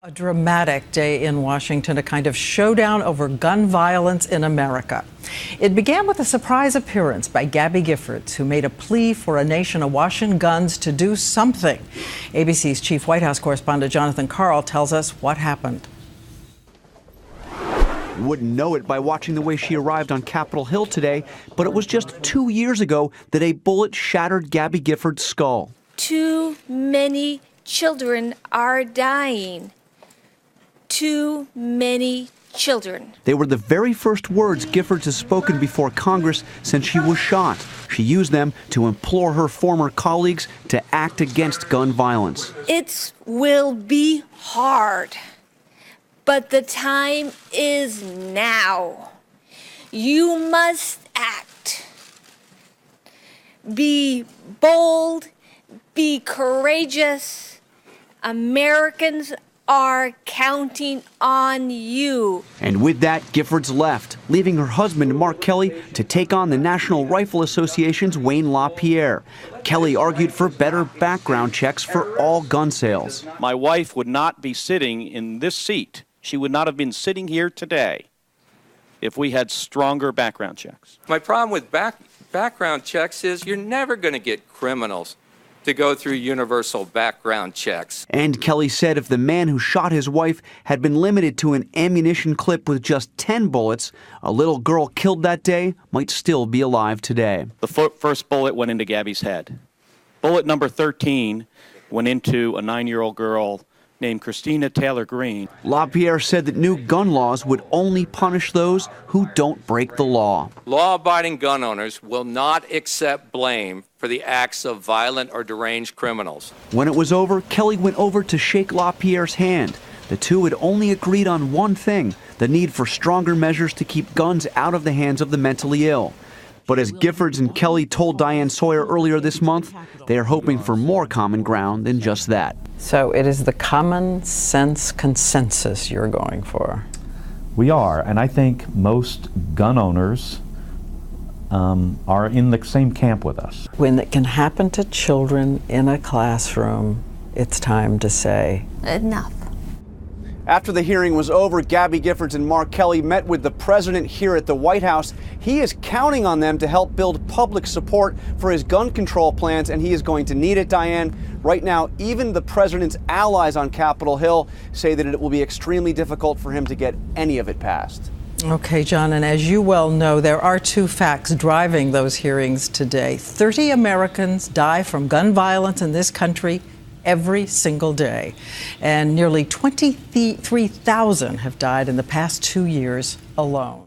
A dramatic day in Washington, a kind of showdown over gun violence in America. It began with a surprise appearance by Gabby Giffords, who made a plea for a nation awash in guns to do something. ABC's chief White House correspondent Jonathan Karl tells us what happened. You wouldn't know it by watching the way she arrived on Capitol Hill today, but it was just 2 years ago that a bullet shattered Gabby Giffords' skull. Too many children are dying. Too many children. They were the very first words Giffords has spoken before Congress since she was shot. She used them to implore her former colleagues to act against gun violence. It will be hard, but the time is now. You must act. Be bold, be courageous. Americans are counting on you. And with that, Giffords left, leaving her husband, Mark Kelly, to take on the National Rifle Association's Wayne LaPierre. Kelly argued for better background checks for all gun sales. My wife would not be sitting in this seat. She would not have been sitting here today if we had stronger background checks. My problem with background checks is you're never going to get criminals to go through universal background checks. And Kelly said if the man who shot his wife had been limited to an ammunition clip with just 10 bullets, a little girl killed that day might still be alive today. The first bullet went into Gabby's head. Bullet number 13 went into a 9-year-old girl named Christina Taylor Green. LaPierre said that new gun laws would only punish those who don't break the law. Law-abiding gun owners will not accept blame for the acts of violent or deranged criminals. When it was over, Kelly went over to shake LaPierre's hand. The two had only agreed on one thing, the need for stronger measures to keep guns out of the hands of the mentally ill. But as Giffords and Kelly told Diane Sawyer earlier this month, they are hoping for more common ground than just that. So it is the common sense consensus you're going for. We are, and I think most gun owners are in the same camp with us. When it can happen to children in a classroom, it's time to say Enough. After the hearing was over, Gabby Giffords and Mark Kelly met with the president here at the White House. He is counting on them to help build public support for his gun control plans, and he is going to need it, Diane. Right now, even the president's allies on Capitol Hill say that it will be extremely difficult for him to get any of it passed. Okay, John, and as you well know, there are two facts driving those hearings today. 30 Americans die from gun violence in this country every single day, and nearly 23,000 have died in the past 2 years alone.